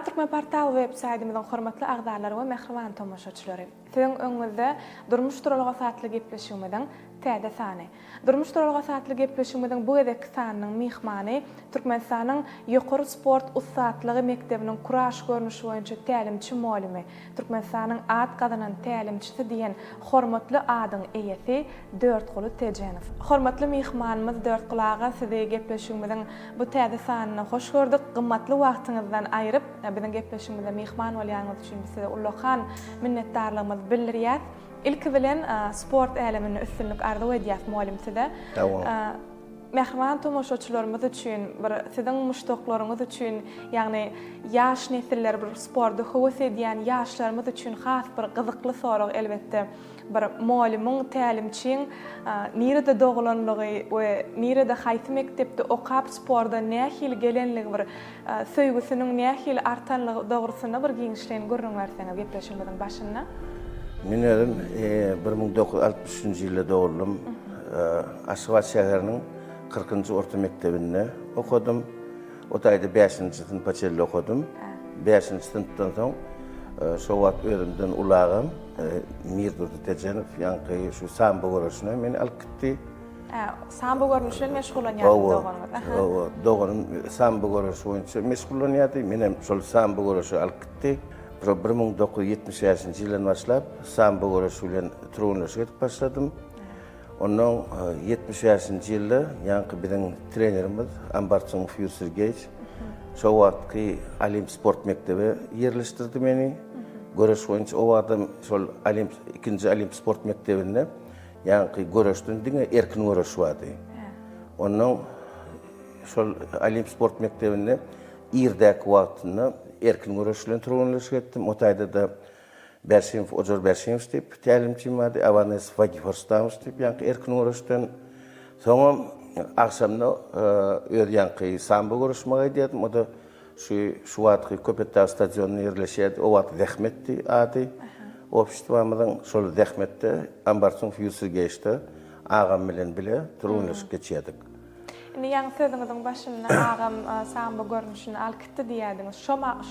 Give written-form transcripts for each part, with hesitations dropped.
Türkmen Portal web-saytymyzyň hormatly agdarlary we mehriban tomoşaçylary. Siziň öňünizde durmuş turalyga satly gepleşigimiziň täze sany. Durmuş turalyga satly gepleşigimiziň bu edeki sanynyň mihmany Türkmenistanyň ýokary sport ustatlygy mektebiniň kuraş görnüşi boýunça tälimçi muallimi, Türkmenistanyň at gazanan tälimçisi diýen hormatly adyň eýesi Dörtguly Tejenow. Hormatly mihmanymyz Dörtgulaga sizi gepleşigimiziň bu täze sanyna hoş gördük. Gymmatly wagtyňyzdan aýryp biziň gepleşigimizde mihman bolýaňyz üçin size ulluhan minnetdarlygymyzy bildirýär. İlk bilen sport älemine üstünlük arzu edýär muallimside. Mehriban tomoşaçylarymyz üçin, siziň muşdoklaryňyz üçin, ýagny ýaş nesiller bir sportda höwes edýän ýaşlarymyz üçin has bir gyzykly sorag elbetde. Bir muallimiň, tälimçiň nirede doglanlygy we nirede haýsy mektepde okap sportda nähil gelenligi bir söýgüsiniň nähil artanlygy dogrusyna bir giňişleýän görüň berseňiz gepleşigimiziň başynda. Men 1963-nji ýylda doğuldum. Aşgabat şäheriniň 40-njy orta mektebinde okudum. O taýda 5-nji sınıf paçelli okudum. 5-nji sınıfdan soň şo wagt özümden ulagym Mirdurdy Tejenow ýa-ni şu sambo görüşine meni alyp gitdi. Sambo görüşine meşgulanýar doganymyz. Doganym sambo görüşi boýunça meşgulanýardy. Menem şol sambo görüşi alyp gitdi. 1970-nji ýyldan başlap sambo görüşi bilen trowunlaşyp gitip başladym. Ondan 70-nji ýylda ýa-ni biziň trenerimiz Ambarçyň Fyur Sergeýew şo wagtky Olimp sport mektebi ýerleşdirdi meni. Görüş boýunça o adam şol Olimp 2-nji Olimp sport mektebinde ýa-ni görüşden diňe erkin görüş bardy. Ondan şol Olimp sport mektebinde ýerdäki wagtyny erkin görüş bilen trowunlaşyp gitdim. O taýda da Berşeýew, Ojar Berşeýew diýip tälimçim bardy, Avanes Vagiforstamys diýip ýa-ni erkin görüşden. Soňra akşamda öz ýa-ni sambo görüşmege gidýärdim. O da şu wagtky Köpetdağ stadionuny ýerleşýärdi. O wagt zähmetdi ady. Opştwamyň şol zähmetde Ambarçyň Fyur Sergeýew'de agam bilen bile trowunlaşyp geçýärdik. Indi ýa-ni sözüňiziň başynda agam sambo görnüşini alyp gitdi diýädiňiz.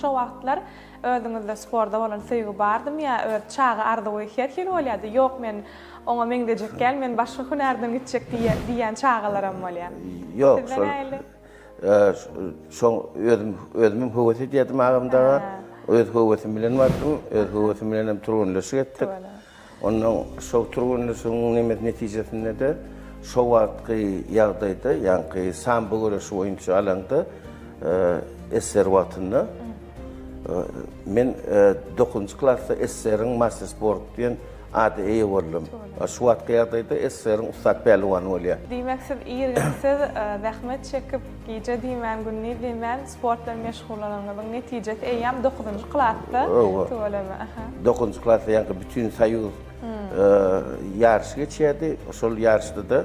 Şo wagtlar özüňizde sporda bolan söýgü bardymy ýa öz çagy arzuwy hetken bolýardy? Ýok, men oňa meňdejek gel, men başga hünärden gitjek diýen çagalarym bolýar. Ýok, şol özüm höwes edýärdim agamda. Öz höwesim bilen bardym, öz höwesim bilen hem trowunlaşyp gitdik. Ondan şo trowunlaşygyň netijesinde de şo wagtky ýagdaýda, ýa-ni sambo görüşi boýunça alanda SSR wagtynda men 9-njy klassda SSR-iň master sport diýen ady eýe boldum. Şu wagtky ýagdaýda SSR-iň ustat pehlewany bolýar. Diýmek siz ýergisiz zähmet çekip gije diýmän günni diýmän sport bilen meşgullanyňyzyň netijesi eýem 9-njy klassda tolama. 9-njy klassda ýa-ni bütün saýuz yarış geçýärdi. Şol yarışda da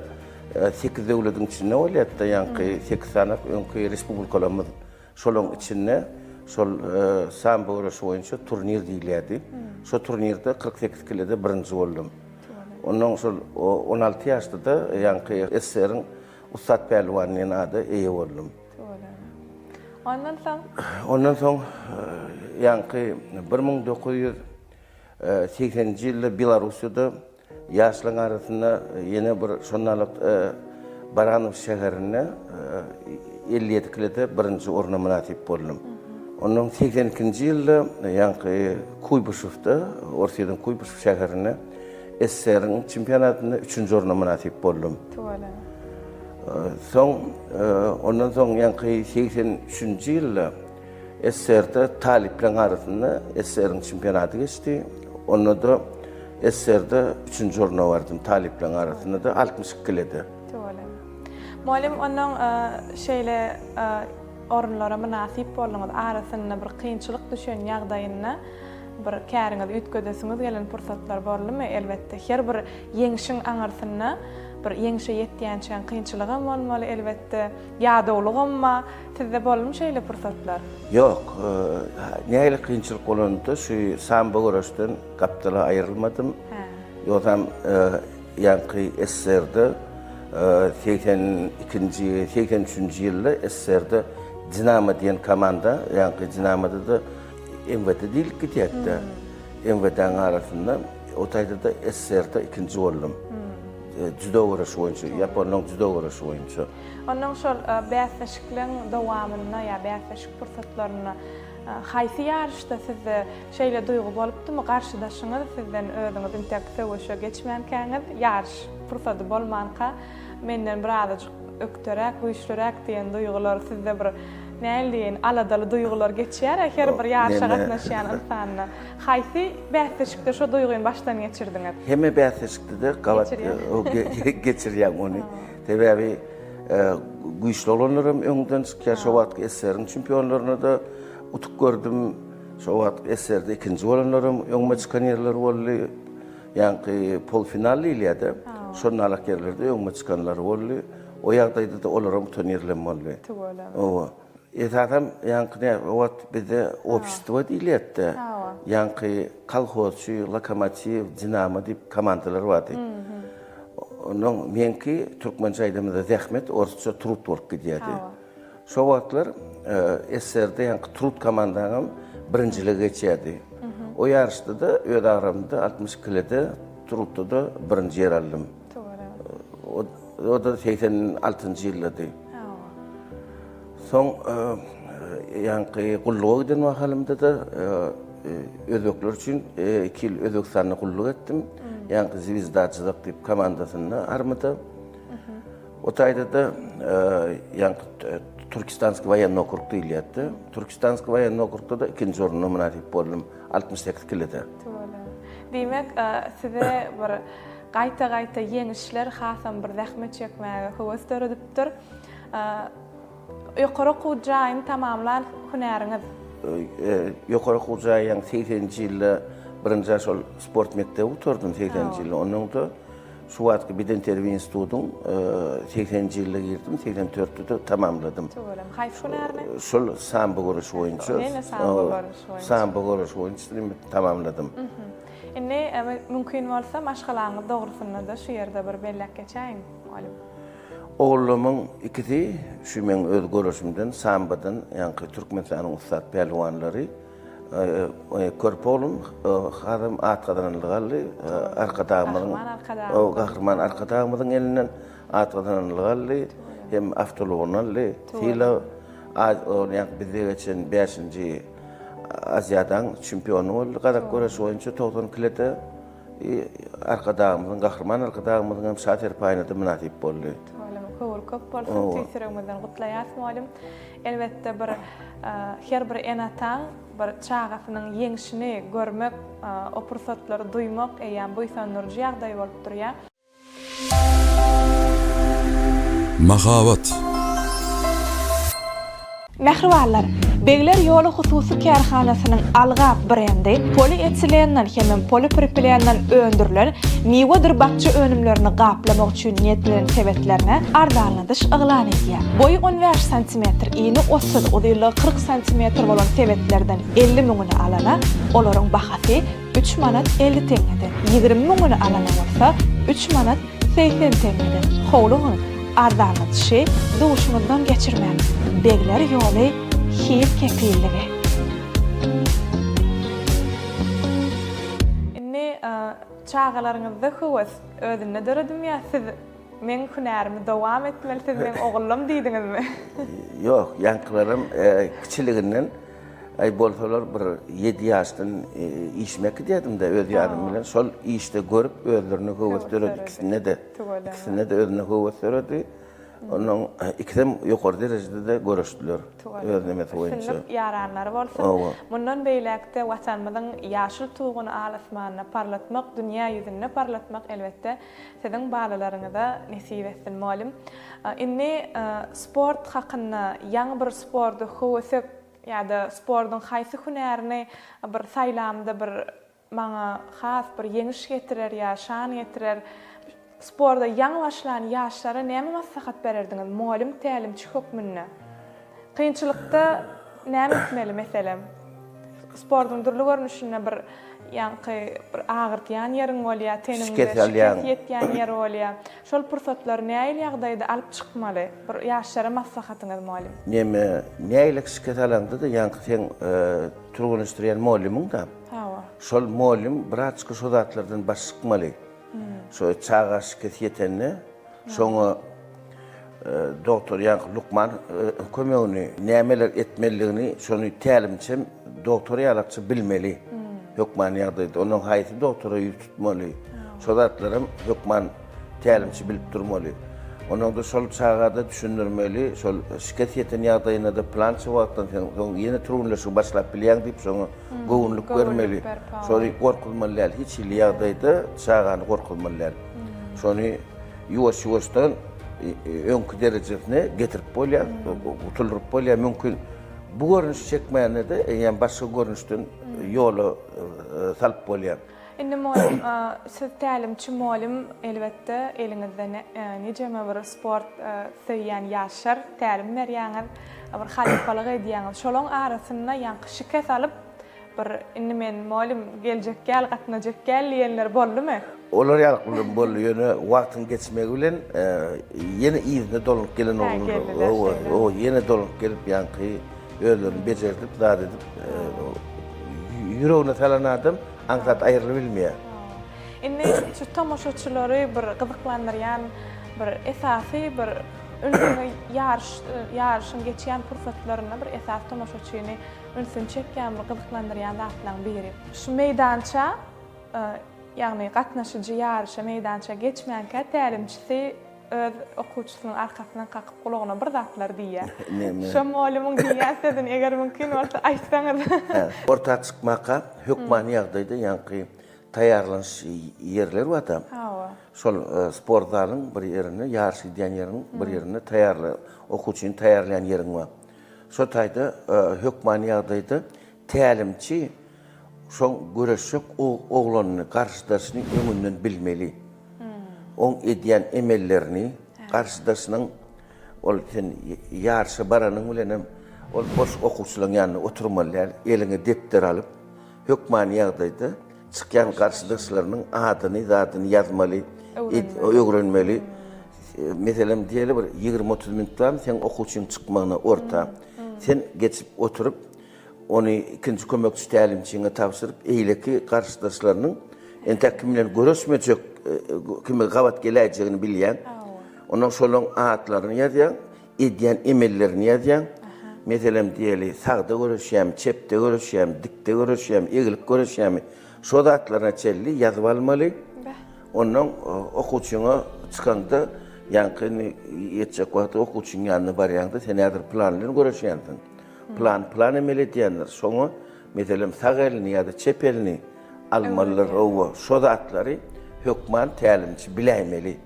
8 döwletiň içinde bolýardy, ýa-ni 8 sanak öňki respublikalarymyz şolaryň içinde şol sambo görüşi boýunça turnir diýilýärdi. Şo turnirde 48 kilode birinji boldum. Ondan şol 16 ýaşda da ýa-ni SSR-iň ustat pehlewanynyň ady eýe boldum. Ondan soň ýa-ni 1980-nji ýylda Belarusyada ýaşlaryň arasynda ýene bir şonnalyk Baranow şäherine 57 kilode birinji orna munasip boldum. Ondan 82-nji ýylda ýa-ni Kuybuşowda, Orsiýanyň Kuybuşow şäherine SSR-iň çempionatynda 3-nji orna munasip boldum. Ondan soň ýa-ni 83-nji ýylda SSR-de talip bilen arasynda SSR-iň çempionaty geçdi. Onda da SSR-de 3-nji orna bardym talip bilen arasynda da 62 kilode. Muallim onuň şeýle orunlara munasip bolmagy arasynda bir kynçylyk düşen ýagdaýyna bir käriňiz ütközesiňiz gelen pursatlar barlymy? Elbetde her bir ýeňişiň aňarsynda bir ýeňişe ýetýänçän kynçylygam bolmaly, elbetde ýadawlygymma sizde bolmy şeýle pursatlar? Ýok, nähili kynçylyk bolanda şu sambo görüşden gapdala aýrylmadym. Ýogam ýa-ni SSR-de 82-nji, 83-nji ýylda SSR-de Dinamo diýen komanda, ýa-ni Dinamoda da MVT değil gidiyordu. MVT'nin arasında o tayda da SSR'da ikinci oldum. Judo uğraşı oyuncu, Japon'un judo uğraşı oyuncu. Ondan şol bäsleşikliň dowamyna ya bäsleşik pursatlaryna haýsy ýarışda sizde şeýle duýgu bolupdymy? Garşydaşyňyz sizden özüňiz intek söwüşe geçmänkäňiz ýarış pursady bolmanka menden birazajyk öktörek, güýçlürek diýen duýgular sizde bir näliň aladaly duýgular geçýär, her bir ýarşa gatnaşýan insanyna. Haýsy bäsleşikde şo duýguny başdan geçirdiňiz? Hemme bäsleşikde de galat geçirýän onu. Sebäbi güýçli olanlarym öňden çykýar şo wagtky SSR-iň çempionlaryna da utuk gördüm. Şo wagtky SSR-de ikinji bolanlarym öňme çykan ýerler boldy. Ýani polfinal ýylýady. Şonun alak ýerlerde öňme çykanlar boldy. O ýagdaýda da olaram turnirler boldy. O Esatam ýani wagt bizde общество diýilýärdi. Ýani kolhozçy, lokomotiv, dinamo diýip komandalar bardy. Onun menki Türkmençe aýdymyzda zähmet, orusça trud bolup gidýärdi. Şo wagtlar SSR-de ýani trud komandanyň birinjiligi geçýärdi. O ýarışda da öz aramda 60 kilode trudda da birinji ýer aldym. O da 86-njy ýyldy. Soň ýani gullugy eden wagtymda da özbekler üçin 2 ýyl Özbekistanyny gulluk etdim. Ýani Zvezdaçylyk diýip komandasyna armada. O taýda da ýani Türkistanski военный okrug diýilýärdi. Türkistanski военный okrugda da ikinji orunna munasip boldum 68 kilode. Demek size bir gaýta ýeňişler hasam bir zähmet çekmäge höwes töredipdir. Ýokary gujaýyny tamamlan hünäriňiz? Ýokary gujaýyň 80-nji ýylda birinji şol sport mektebi oturdum 80-nji ýylda. Onuň da şu wagtky Bidenterwi institutynyň 80-nji ýylda girdim, 84-de de tamamladım. Haýsy hünärni? Şol sambo görüş boýunça. Sambo görüş boýunça tamamladım. Indi mümkin bolsa maşgalaňyz dogrusyna da şu ýerde bir bellek geçäýin. Oğlumun ikisi şu men öz görüşümden sambadan ýani Türkmenistanyň ustad pelwanlary körpolum hadam atgadanlygaly arkadamyň gahrman arkadamyň elinden atgadanlygaly hem avtolognaly tila ýani bizde geçen 5-nji Aziýadan çempionu boldy. Gadak görüş boýunça 90 kilode arkadamyň gahrman arkadamyň hem şater paýynda munasip boldy. Köp bolsun tüýsüregimizden gutlaýas molim. Elbetde bir her bir enatan bir çağasynyň ýeňişini görmek, o pursatlary duýmak eýen buýsandyrjy ýagdaý bolup durýar. Mahavat. Mehribarlar, Begler Ýolu hususy kärhanasynyň Alga brendi polietilenlen hem polipropilenden öndürilen miwa bakçy önümlerini gaplamak üçin niýetlen sebetlerine ardalandyş yglan edýär. Boyu 15 cm, ýyny 30-40 cm bolan sebetlerden 50 miňini alana, olaryň bahasy 3 manat 50 teňeden, 20 miňini alana bolsa 3 manat 80 teňeden. Howluň ardalandyşy duşundan geçirmek. Begler Ýoly his kepilligi. Inni çağalaryňyzda höwes özüne döredim ýa siz men hünärimi dowam etmeli siz men oglum diýdiňizmi? Ýok, ýankylarym kiçiliginden ay bolsalar bir 7 ýaşdan işmek diýdim de öz ýarym bilen şol işde görüp özlerini höwes döredi, ikisine de özüne höwes döredi. Onun ikisem ýokary derejede de görüşdiler. Özleme boýunça. Ýaranlary bolsa, mundan beýlekde watanmyzyň ýaşyl tuğuny alasmanyna parlatmak, dünýä ýüzünde parlatmak elbetde siziň balalaryňyza nesip etsin molim. Indi sport hakyna ýaňy bir spordy höwesek ýa-da spordyň haýsy hünärini bir saýlamda bir maňa has bir ýeňiş getirer ýa şan getirer. Sporda ýaňy başlayan ýaşlara näme maslahat bererdiňiz? Muallim tälimçi hökmünde. Kynçylykda näme etmeli meselem? sportun durly görnüşine bir ýa-ni bir agyrtýan ýeriň bolýar, teninde Şiket alýan. ýetýän ýer bolýar. Şol pursatlary näil ýagdaýda alyp çykmaly? Bir ýaşlara maslahatyňyz muallim. Näýlik şiket alanda da ýa-ni sen turgunuşdurýan mualliming da. Hawa. Şol muallim braçky şodatlardan baş çykmaly. Şo çağa şiket ýetenne, şoňa doktor ýa-ni Lukman kömegini nämeler etmeligini şonu tälimçi doktor ýalakçy bilmeli. Hükman ýagdaýda onuň haýaty doktora ýutmaly. Şodatlarym hükman tälimçi bilip durmaly. Onuň da şol çağada düşündirmeli, şol şiket ýeten ýagdaýyna da plançy wagtdan soň ýene turgunlaşyp başlap bilýän diýip şoňa gowunlyk bermeli. Şol gorkulmaly, hiç il ýagdaýda çağany gorkulmaly. Şonu ýuwaş-ýuwaşdan öňkü derejesine getirip bolýar, utuldyryp bolýar mümkin. Bu görnüş çekməyende de ýa-ni başga görnüşden ýoly salyp bolýar. Indi muallim, siz tälimçi muallim elbetde eliňizde nejeme bir sport söýýän ýaşlar tälim berýäňiz, bir halifalyk edýäňiz. Şolaň arasynda ýa-ni şiket alyp bir indi men muallim geljek gel, gatnajak gel diýenler boldymy? Olar ýalak boldy, ýöne wagtyň geçmegi bilen ýene ýyzyna dolup gelen olurlar. O ýene dolup gelip ýa-ni özlerini becerdip, zat edip, yüreğine talanadym, aňsat aýryly bilmeýär. Indi şu tamaşaçylary bir gyzyklandyrýan, bir esasy bir ünsüni ýarşyň geçýän pursatlaryna bir esas tamaşaçyny ünsün çekýän, bir gyzyklandyrýan zatlaryň biri. Şu meýdança, ýagny gatnaşyjy ýarşa meýdança geçmänkä tälimçisi öz okuwçysynyň arkasyna kakyp gulagyna bir zatlar diýär. Şu muallimiň diýýän sözüni eger mümkin bolsa aýtsaňyz. Orta çykmaka hükman ýagdaýda ýa-ni taýýarlanyş ýerleri bar da. Şol sport zalyň bir ýerine, ýarşy edýän ýeriniň bir ýerine taýýarly, okuwçyny taýýarlayan ýeriň bar. Şo taýda hükman ýagdaýda tälimçi şoň göreşik oglanyny, garşydaşyny öňünden bilmeli. On edýän emellerini garşydaşynyň ol sen ýarşy baranyň bilenem ol boş okuwçylaryň ýanyna oturmalylar, eline depter alyp hükman ýagdaýda çykýan garşydaşlarynyň adyny, zatyny ýazmaly, öwrenmeli. Meselem diýeli bir 20-30 minutdan sen okuwçyň çykmagyna orta. Sen geçip oturup onu ikinci kömekçi tälimçiňe tapşyryp eýleki garşydaşlarynyň entäk bilen görüşmejek, kime gawat gelejegini bilýän. Onuň şolaň atlaryny ýazýan, edýän emellerini ýazýan. Meselem diýeli, sagda görüşýän, çepde görüşýän, dikde görüşýän, egilik görüşýän. Şo zatlaryna çelli ýazyp almaly. Onuň okuwçyňa çykanda ýa-ni ýetjek wagtda okuwçynyň ýanyna barýanda sen häzir planlaryny görüşýänsiň. Plan emel edýänler. Şoňa meselem sag elini ýa-da çep elini almalylar, şo zatlary hükman tälimçi bilämeli.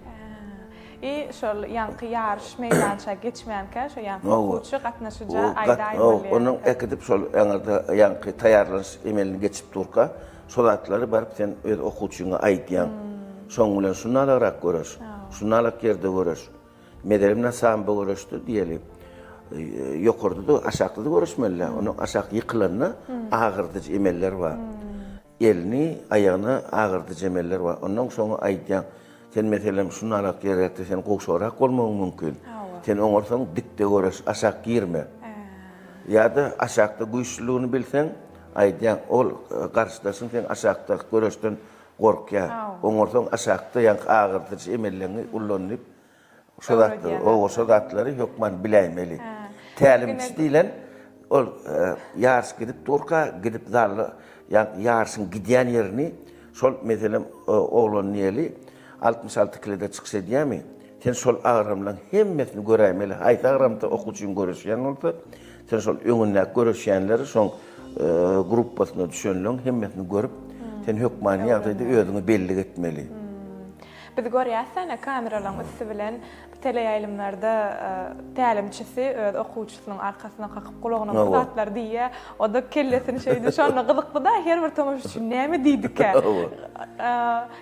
Şol ýa-ni ýarş meýdança geçmänkä şo ýa-ni okuwçy gatnaşyja aýda-aýda bolýar. Onuň ekidip şol ýa-ni taýýarlanyş emelini geçip durka, şo zatlary baryp sen öz okuwçyňa aýdýan. Şoň bilen şunalarak görüş, şunalak ýerde görüş. Medelem nasam görüşdi diýeli. Ýokurda da aşakda da görüşmeliler. Onuň aşak ýykylanyna agyrdyjy emeller bar. Elini, aýagyna agyrdyjy emeller bar. Ondan soňra aýdýan, sen meselem şunalak ýerde sen gowşarak bolmagyň mümkin. Sen oňorsaň dikde görüş, aşak girme. Ýa-da aşakda güýçlüligini bilseň, aýdýan ol garşydaşyň sen aşakda görüşden gorkýar. Oňorsaň aşakda ýa-ni agyrdyjy emellerini ullanyp şo zatlary hükman bilämeli. Tälimçi diýilen ol ýarş gidip durka, gidip zally ýarşyň gidýän ýerini şol meselem oglanyň ýeli 66 kilode çyksa diýämi? Sen şol agramlaryň hemmesini görämeli. Aýta agramda okuwçyň görüşýän bolsa, sen şol öňünden görüşýänleri şoň gruppasyna düşenlerin hemmesini görüp, sen hükman ýagdaýda özüňi belli etmeli. Biz görýässäň kameralar üstü bilen teleýaýlymlarda tälimçisi öz okuwçysynyň arkasyna kakyp gulagyna zatlar diýär. O da kellesini şeýdi, şonu gyzykdy da her bir tamaşaçy näme diýdike.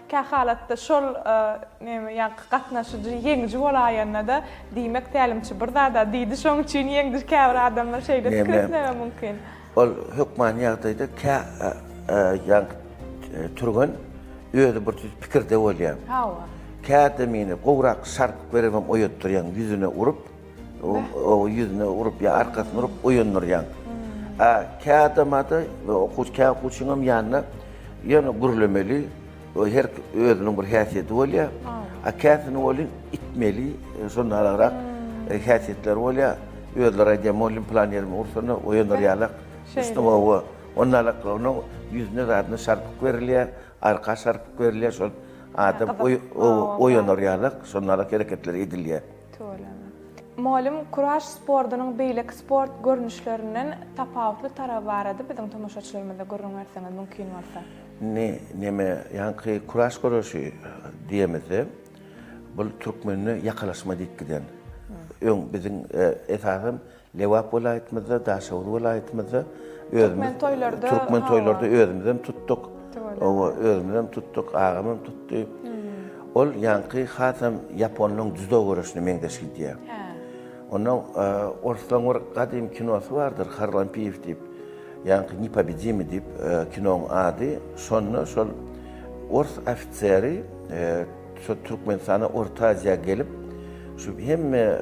Kä halatda şol näme ýa gatnaşyjy ýeňji bolaýanda da diýmek tälimçi bir zada diýdi, şoň üçin ýeňdi käbir adamlar şeýle fikretmeme mümkin. ol hökman ýagdaýda ýa turgan öýde bir pikirde bolýar. Hawa. Käde meni gowrak şarp beribem oýatdyrýan, ýüzüne urup, o ýüzüne urup ýa arkasyna urup oýandyrýan. Käde mada we okuçyňam ýanyna ýene gürlemeli, o her özüniň bir häsiýeti bolýar. Käsini bolýan itmeli, şonalarak häsiýetler bolýar. Özleri dem olim planermi ursana oýandyrýarlar. İşte o onlarla onun yüzüne zaten şarpık verilýär, arka şarpık verilýär, şol adam oýanarýarlar, şonlara hareketler edilýär. Malum kuraş spordunyň beýleki sport görnüşlerinden tapawutly tarapy barady biziň tomoşaçylarymyzda görüň berseňiz mümkin bolsa. Neme ýa-ni kuraş görüşi diýemese, bu türkmenni ýakalaşma diýikden. Öň biziň esasym Lewap welaýetymizde, Daşawur welaýetymizde Türkmen toýlarda özümizden tuttuk. O özümizden tuttuk, agamym tutdy. Ol ýa-ni hasam Ýaponyň judo görüşini meňdeşik diýär. Onun Orslaň bir gadim kinosy bardyr, Harlampiýew diýip. Ýa-ni Непобедимый diýip kinoň ady. Şol Ors ofiseri şu Türkmenistana Orta Aziýa gelip şu hemme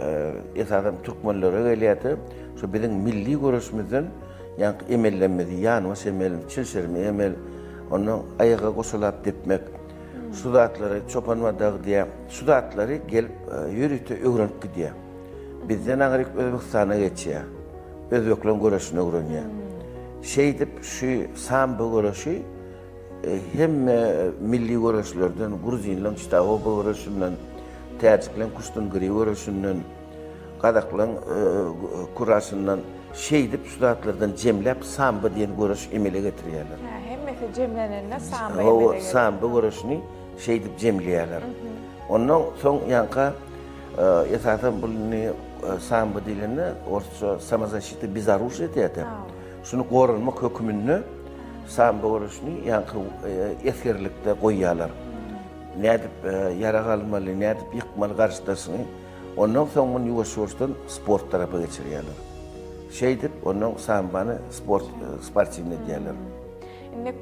esasam türkmenlere gelýärdi. Şu biziň milli görüşimizden ýa-ni emellenmedi, ýa-ni emelim, çilşirmi emel, onun ayağa goşulap depmek. Şu zatlary çopanmadag diýe, şu zatlary gelip ýürüýte öwrenip gidýär. Bizden agryk Özbekistana geçýär. Özbekler görüşine öwrenýär. Şeýdip şu samby görüşi hemme milli görüşlerden, Gruzinlaryň Ştawa görüşinden, Täjiklerin Kuştun Gri görüşinden, Kazaklyň kuraşyndan şeýdip şu zatlardan jemläp samby diýen görüş emele getirýärler. Hemmesi jemlenende samby emele getirýärler. Samby görüşini şeýdip jemleýärler. Ondan soň ýanka esasam buny samby dilini orta samozащита Belarusy diýär. Şunu gorunmak hökümini samby görüşini ýanky eskerlikde goýýarlar. Nädip ýara galmaly, nädip ýykmaly garşydasyny. Ondan soň muny ýuwaşdan sport tarapy geçirýärler. Şeýdip ondan sambany sportywny diýerler. Indi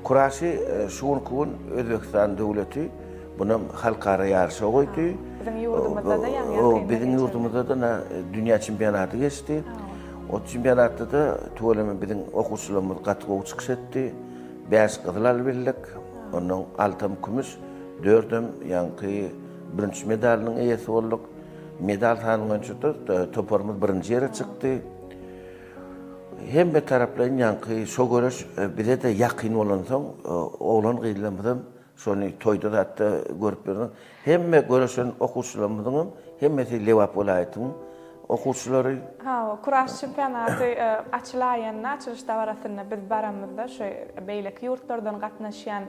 kuraşy şuň kun Özbekistan döwleti buna halkara ýarşa goýdy. Biziň ýurdumyzda da ýa-ni biziň ýurdumyzda da dünýä çempionaty geçdi. O çempionatda da töweleme biziň okuwçylarymyz gatga çykyş etdi. 5 gyzıl berdik. Onun altym kümüş, 4 ýa-ni birinci medalynyň eýesi bolduk. Medal tanyngançda toparymyz birinji ýere çykdy. Hemme taraplaryň ýa-ni şo görüş bize de ýakyn bolan soň oglan gyýlanmadan şonu toýda da görüp berdim. Hemme görüşen okuwçylarymyzyň hemmesi Lewap welaýatynyň okuwçylary. Kuraş çempionaty açylaýanda, açylyş dawrasyna biz baramyzda şu beýleki ýurtlardan gatnaşýan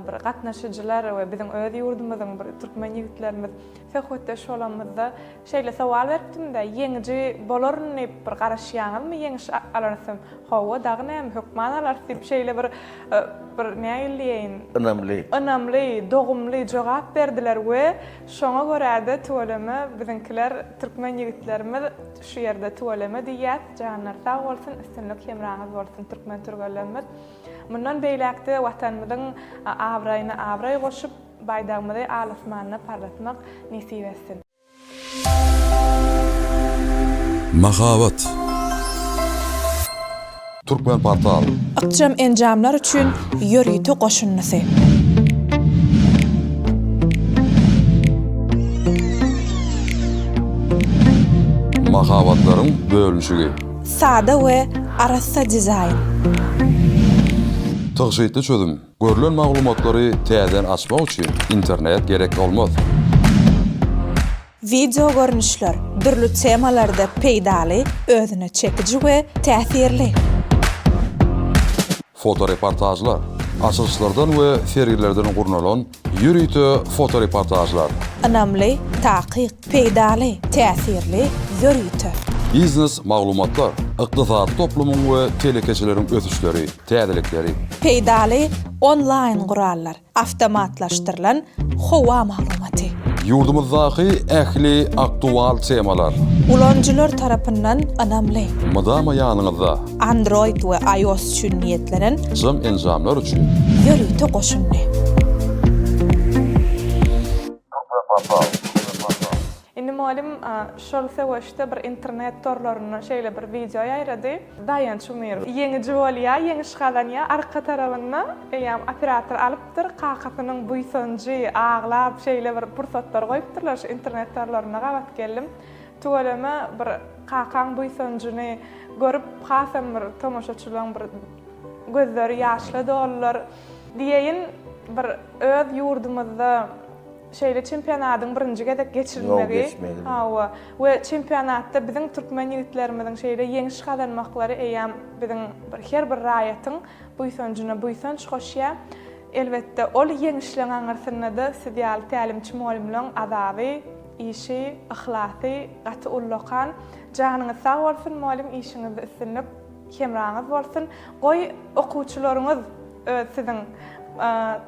bir gatnaşyjylar we biziň öz ýurdumyzyň bir türkmen ýigitlerimiz söhbetde şolamyzda şeýle sowal beripdim-de, ýeňji bolarny bir garaşýanyňmy ýeňiş alarsam, hawa dagynam hökman alarsam şeýle bir näýleýin? Önamly, dogumly jogap berdiler we şoňa görä-de töweleme biziňkiler türkmen ýigitlerimiz şu ýerde töweleme diýär, janlar sag bolsun, üstünlik hemraňyz bolsun türkmen türgellerimiz. Mundan beýlekde watanymyzyň awraýyna awraý goşup baýdagymyzy alasmanyna parlatmak nesip etsin. Mahavat Türkmen portal. Akşam enjamlar üçin ýörüýte goşunnysy. Mahavatlaryň bölünşigi. Sada we arassa dizayn. Tygşytly çözüm. Görülen maglumatlary täzen açmak üçin internet gerek bolmaz. Video görnüşler dürlü temalarda peýdaly, özüne çekici we täsirli. Fotoreportajlar, açılışlardan we sergilerden gurnalan ýürüýte fotoreportajlar. Önamly, takyk, peýdaly, täsirli ýörüýte. Biznes maglumatlar, ykdysady toplumyň we telekeçileriň ösüşleri, täzelikleri. Peýdaly online gurallar, awtomatlaşdyrylan howa maglumaty. Yurdumuzdaki ähli aktual temalar. Ulanjylar tarapyndan anamly. Mydama ýanynyzda. Android we iOS üçin niýetlenen Jym enzamlar üçin. ýörüte goşundy. Indi malum şol seweşde bir internet torlaryna şeýle bir video ýaýrady. Dayan Çumir. Ýeňi jowalya, ýeňi şgalanya arka tarapyna eýam operator alypdyr. Qaqatynyň buýsanjy, aglap şeýle bir pursatlar goýupdyrlar şu internet torlaryna gabat geldim. Tuwalama bir qaqaň buýsanjyny görüp hasam bir tomoşaçylaryň bir gözleri ýaşly dollar. Diýeýin bir öz ýurdumyzda şeýle çempionatyň birinji gezek geçirilmegi. Hawa we çempionatda bizim türkmen ýigitlerimiziň şeýle ýeňiş galanmaklary eýam bizim her bir raýatyň buýsanjyna buýsanç goşýa. Elbetde ol ýeňişleň aňyrsyna-da siz ýaly tälimçi muallimlaryň adaby, işi, ahlasy, gaty ullakan, janyňyz sag bolsun muallim, işiňizde üstünlük hemraňyz bolsun. Goý okuwçylaryňyz siziň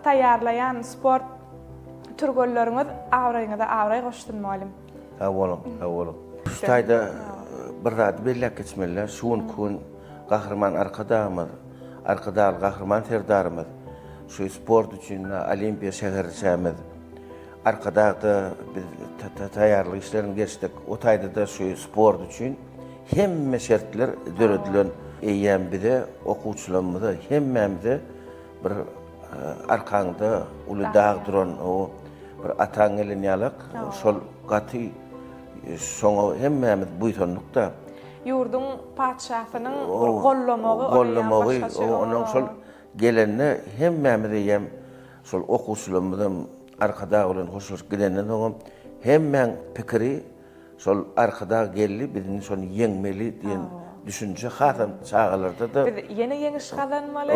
taýýarlaýan sport türgölleriniz awraýyňyza awraý goşdun muallim. Awalım. Şuýda bir zat belli geçmeler. Şuň kun gahrman arkadaal gahrman serdarymyz. Şu sport üçin olimpiya şäherçämiz. Arkadaşda biz taýýarlyk işlerini geçdik. O taýda da şu sport üçin hemme şertler döredilen eýem bide okuwçylarymyza hemmemde bir arkaňda uly dag duran o bir ataň elenýalyk şol gaty şoňa hemmemiz buýsanlykda Ýurdun padşahynyň gollamagy onuň şol gelenine hemmemiz ýem şol okuwçylarymyzyň arkada bolan hoşur gidenden soň hemmeň pikiri şol arkada geldi bizni şol ýeňmeli diýen düşünje hasam çağalarda da ýene ýeňiş galanmaly.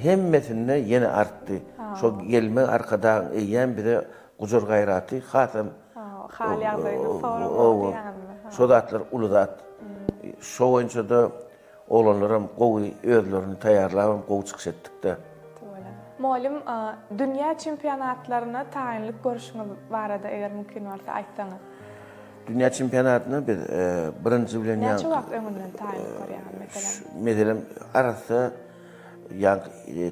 Hemmesinde yeni arttı. Şo gelme arkadan eýen bire gujur gaýraty hasam hal ýagdaýyny soraw. Şo zatlar uluzat. Şo boýunça da oğlanlarım gowy özlerini taýýarlap gowy çykyş etdik-de. Muallim, dünýä çempionatlaryna taýinlik görüşiňiz barada eger mümkin bolsa aýtsaňyz. Dünýä çempionatyna biz birinji bilen ýa. Näçe wagt öňünden taýinlik görýän meselem arasy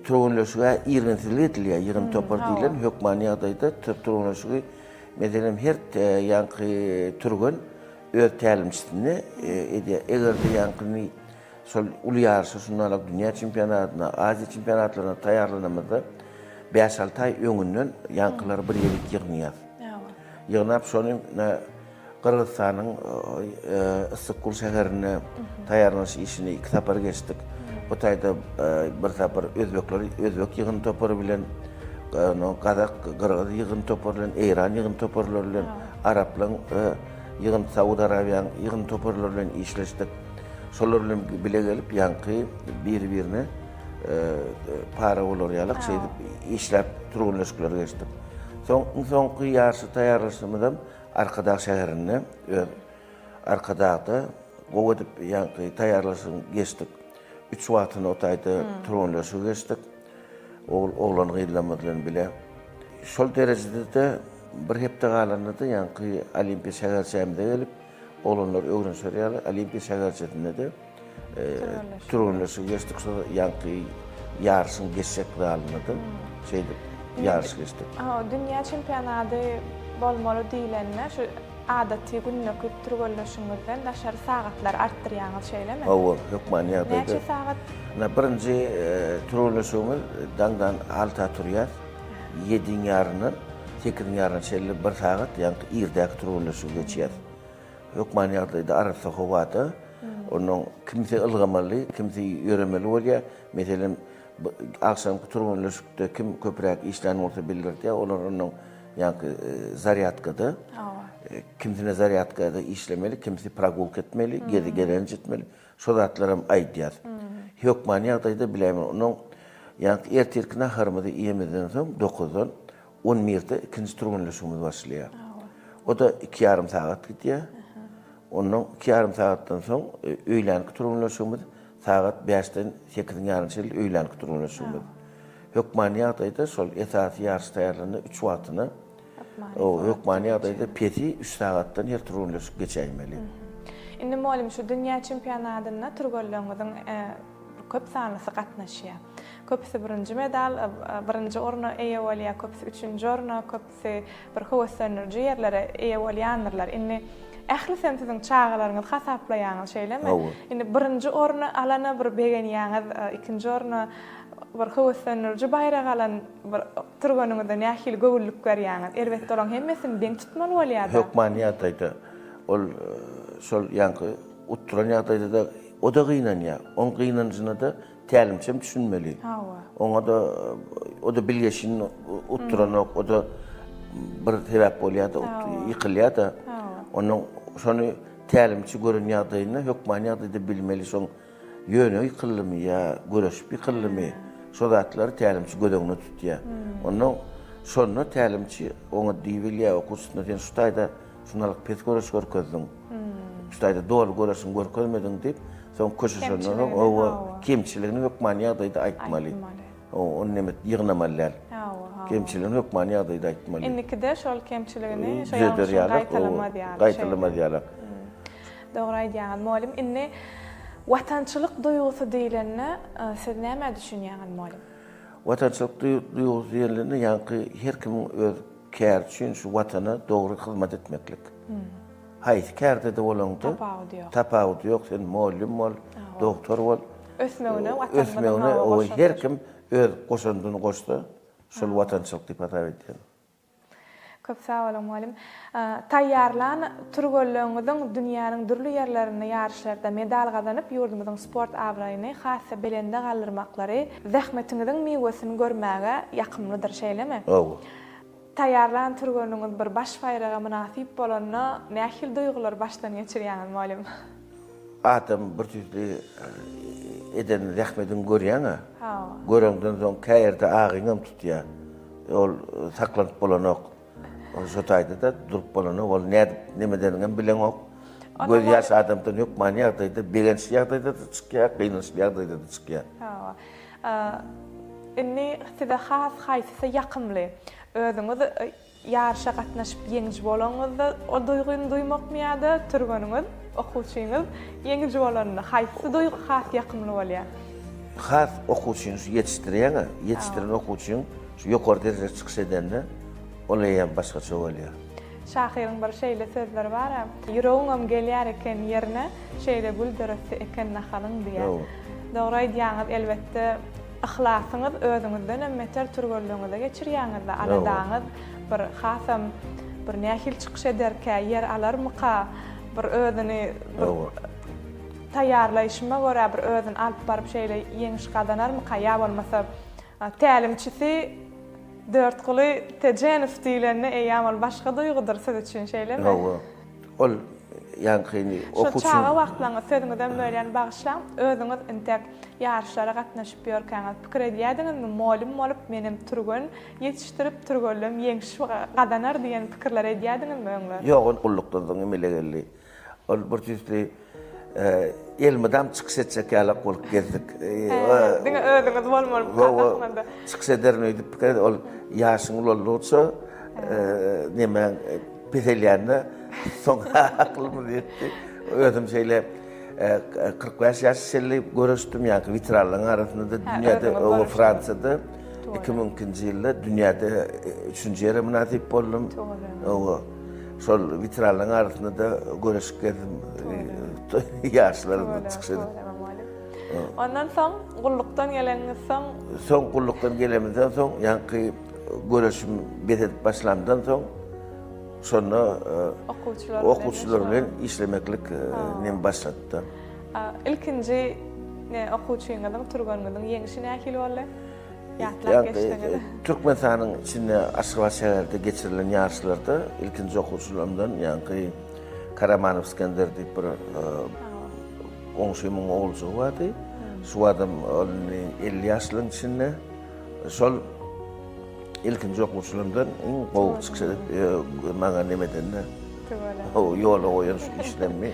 turgunlaşıga 20 silgetliya 20 topar diýilen hökmani ýagdaýda turgunlaşygy meselem her ýanky turgun öz tälimçisini egerde ýankyny şol uly ýarşy şundaýla dünýä çempionatyna, Aziýa çempionatlaryna taýýarlanamyzda 5-6 aý öňünden ýankylar bir ýerlik ýygnaýar. Ýygnap şonuň Kırgızstanyň Isykkul şäherine taýýarlanyş işini 2 tapar geçdik. O taýda bir tapar özbek ýygyn topary bilen, Kazak, Kırgız ýygyn topary bilen, Eýran ýygyn toparlary bilen, Araplaryň ýygyn Saudi Arabiýanyň ýygyn toparlary bilen işleşdik. Şolar bilen bile gelip ýanky bir-birine para bolarýalyk şeýle işläp turgunlaşyklar geçdik. Soňky ýarşy taýýarlaşymyzda Arkadaş şäherine arkadaşda gowy edip ýanky taýýarlaşyp geçdik. 3 wagtyny o taýda turgunlaşyp geçdik. Oğlan gyýlanmadylar bile. Şol derejede de bir hepde galandy ýanky olimpiya şäherçämide gelip oğlanlar öwrenşýär olimpiya şäherçetinde de turgunlaşyp geçdik. Şol ýanky ýarşyň geçekde alındy. Şeýle ýarşy geçdik. Dünýä çempionaty bolmaly diýilenler şu adaty günlük turgunlaşyňyzdan daşary sagatlar artdyrýaňyz şeýlemi? Hökmani ýagdaýda. Näçe sagat? Birinji turgunlaşygymy daňdan 6 turýar. 7 ýarynyň 8 ýarynyň şeýle 1 sagat ýanky ýerdäki turgunlaşyg geçýär. Hökmani ýagdaýda arasy howada onuň kimse ılgamaly, kimse ýöremeli bolýar. Meselem akşamky turgunlaşykda kim köpräk işlerini orta bildirdi, olar onuň ýanky zaryadkada. Kimse zaryadkada işlemeli, kimse pragulka etmeli, geri jetmeli. Şo zatlarym aýdýar. Hökmani ýagdaýda bilemen onuň ýanky ertirkine harmady ýemeden soň 9-dan 11-de ikinji turgunlaşygymyz başlaýar. O da 2,5 sagat gidýär. Onuň 2,5 sagatdan soň öýlenki turgunlaşygymyz sagat 5-den 8-iň ýarynçyl öýlenki turgunlaşygymyz. Hökmani ýagdaýda şol esasy ýarşy taýýarlanyp 3 wagtyny hökmani ýagdaýda peti 3 sagatdan ýer turulýaşyp geçäýmeli. Indi molim şu dünýä çempionatyna turgollaryňyň köp sanlysy gatnaşýar. Köpüsi birinji medal, birinji orna eýe bolýar, köpüsi üçünji orna, köpüsi bir howaslanyrjy ýerlere eýe bolýandylar. Indi ähli sen siziň çağalaryňyz hasaplaýaňyz şeýlemi? Indi birinji orna alana bir begenýäňiz, ikinji orna bir howaslanyrjy baýrak alan bir turganyňyzda nähili göwüllük berýäňiz. Elbetde olaň hemmesini deň tutmaly bolýar. Hökmani ýagdaýda ol şol ýanky utturan ýagdaýda da o da gynanýar. On gynanjyna da tälimçem düşünmeli. Oňa da o da bilgeşin utturanok, o da bir sebäp bolýar da ýykylýar da. Onuň şonu tälimçi gören ýagdaýyna hökmani ýagdaýda bilmeli şoň ýöne ýykylmy ýa göreşip ýykylmy. Şol zatlar tälimçi gödeňini tutýar. Onuň şonu tälimçi oňa diýilýär okusyna sen şutaýda şunalyk pes göreş görkezdiň. Şutaýda dogry göreşiň görkezmediň diýip son köşeşenden o kemçiligini hökmani ýagdaýda aýtmaly. O nemet ýygnamalylar. Kemçiligini hökmani ýagdaýda aýtmaly. Indikide şol kemçiligini gaýtylamadylar. Dogry aýdýaňyz molim. Indi watançylyk duýgusy diýilende siz näme düşünýäňiz molim? Watançylyk duýgusy diýilende ýanky her kim öz kär üçin şu watana dogry hyzmat etmeklik. Haýsy kärde de bolanda tapawut ýok, sen molim bol, doktor bol. Ösmegine o her kim öz goşandyny goşsa, şol watançylyk diýip atap. Köp sağ olun molim. Taýýarlan turgollaryňyzyň dünýäniň dürli ýerlerinde ýarşlarda medal gazanyp ýurdumyzyň sport awraýyny hassa belende galdyrmaklary zähmetiňiziň meýwesini görmäge ýakymlydyr şeýlemi? Taýýarlan turgollaryňyz bir baş baýraga münasip bolanda nähil duýgular başdan geçirýäňiz molim? Adam bir türlü eden zähmetini görýäň-a. Görenden soň käýerde agyňam tutýar. Ol saklanyp bolanok. O şotaýda da durup bolanok, ol nämedenigem bilen ok. Göz ýaş adamdan hökmani ýagdaýda, begençli ýagdaýda da çykýar, gynançly ýagdaýda da çykýar. Indi size has haýsy ýakymly. Özüňiz ýarşa gatnaşyp ýeňji bolanyňyzda o duýguny duýmakmyýa-da turganyňyz, okuwçyňyz ýeňji bolanyny haýsy duýgu has ýakymly bolýar? Has okuwçyny ýetişdirýän, ýetişdiren okuwçyň şu ýokary derejede çykyş edende olaýan başgaça bolýar. Şahyryň bir şeýle sözleri bar. Ýüregiňem gelýär eken ýerine şeýle buldurasy eken nahalyň diýär. Dogry aýdýaňyz elbetde ahlasyňyz özüňizden emmeter turgollaryňyza geçirýäňiz da aladaňyz bir hasam bir nähil çykyş ederkä ýer alarmyka bir özüni taýýarlaýyşyma görä bir özüni alyp baryp şeýle ýeňiş gadanarmyka ýa bolmasa tälimçisi dörtgüli tejenüf diýilende eýamyl başga duýgudyr siz üçin şeýlemi? Ol ýankyny okuwçy. Şu çağa wagtlaryňyz sözüňizden bölýän bagyşlaň, özüňiz intek ýarşlara gatnaşyp ýörkäňiz pikir edýärdiňizmi? Molim bolup menim turgun ýetişdirip turgollum ýeňiş gadanar diýen pikirler edýärdiňizmi öňler? Ýok, ullukdan soň emele geldi. Ol bir türlü elmedam çykyş etsek ýalak bolup gezdik. Diňe özüňiz bolmaly gatnaşmanda. Çykyş ederini edip pikir ol ýaşyň bolsa neme peselýärde soň aklym ýetdi. Özüm şeýle 45 ýaş şeýle görüşdim ýa-ki vitrallyň arasynda dünýäde o Fransada 2000-nji ýylda dünýäde 3-nji ýere münasip boldum. O şol vitrallyň arasynda görüşip geldim. Ýaşlarymda çykşydy. Ondan soň gullukdan geleniňiz soň gullukdan gelemizden soň ýa-ki görüşüm betedip başlandan soň şonu okuwçylar bilen işlemeklik nem başlatdy. Ilkinji okuwçyňyzyň turganyňyzyň ýeňişi nähili boldy? Ýatlap geçdiňiz. Türkmenistanyň içinde aşgabat şäherde geçirilen ýarşlarda ilkinji okuwçylarymdan ýa-ki Karamanov Skender diýip bir oňşymyň oğulçy bardy. Şu adam 50 ýaşlyň içinde şol ilkinji okuwçylarymdan iň gowy çykşy maňa nemedende. O ýola goýan şu işlemmi.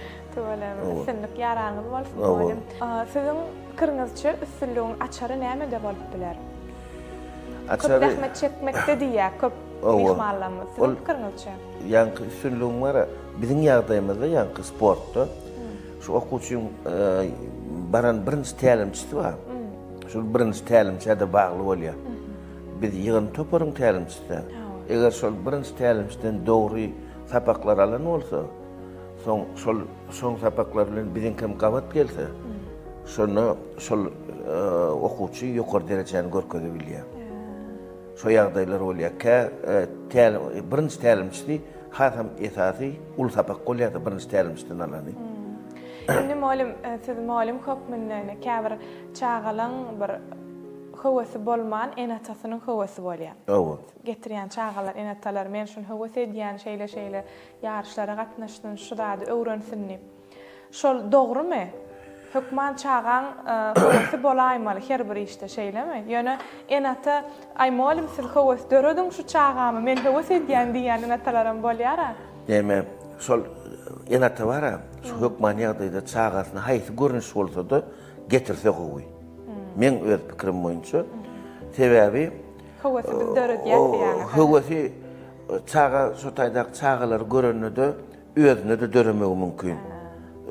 Sinlik ýaraňyz bolsun. Siziň pikiriňizçe üstünlüğiň açary näme de bolup biler? Köp zähmet çekmekde diýär, köp mihmanlarymyz. Sizin pikiriňizçe? Yankı üstünlüğüm var. Bizim ýagdaýymyzda yankı sportda şu okuwçyň baran birinji tälimçisi var. Şu birinji tälimçide bagly bolýar. Biz ýygyn toparyň tälimçisi. Eger şol birinji tälimçiden dogry sapaklar alan bolsa, şol sapaklar bilen bizim kim gabat gelse, şol okuwçy ýokary derejäni görkezip bilýär. Şo ýagdaýlar bolýar ki, birinji tälimçisi hasam esasy ul sapak bolýar birinji tälimçiden alany. Indi malum, siz malum köpmünne käbir çağalan bir howasy bolman enatasynyň howasy bolýar. Evet. Getirýän çağalar, enatalar men şunu howasy edýän şeýle ýarşlara gatnaşdym, şu dady öwrensinip. Şol dogrymy? Hökman çağan howasy bolaýmaly her bir işte şeýlemi? Ýöne enata aýmalym siz howasy dörediň şu çağamy men howasy edýän diýen enatalarym bolýar. Deme, şol enata bara, şu hökman ýagdaýda çağasyny haýsy görnüş bolsa da getirse gowy. Men öz pikirim boýunça sebäbi howasy biz döredýär ýa-ni. Howasy çağa şu taýdak çağalar görünýärdi, özüne de döremegi mümkin.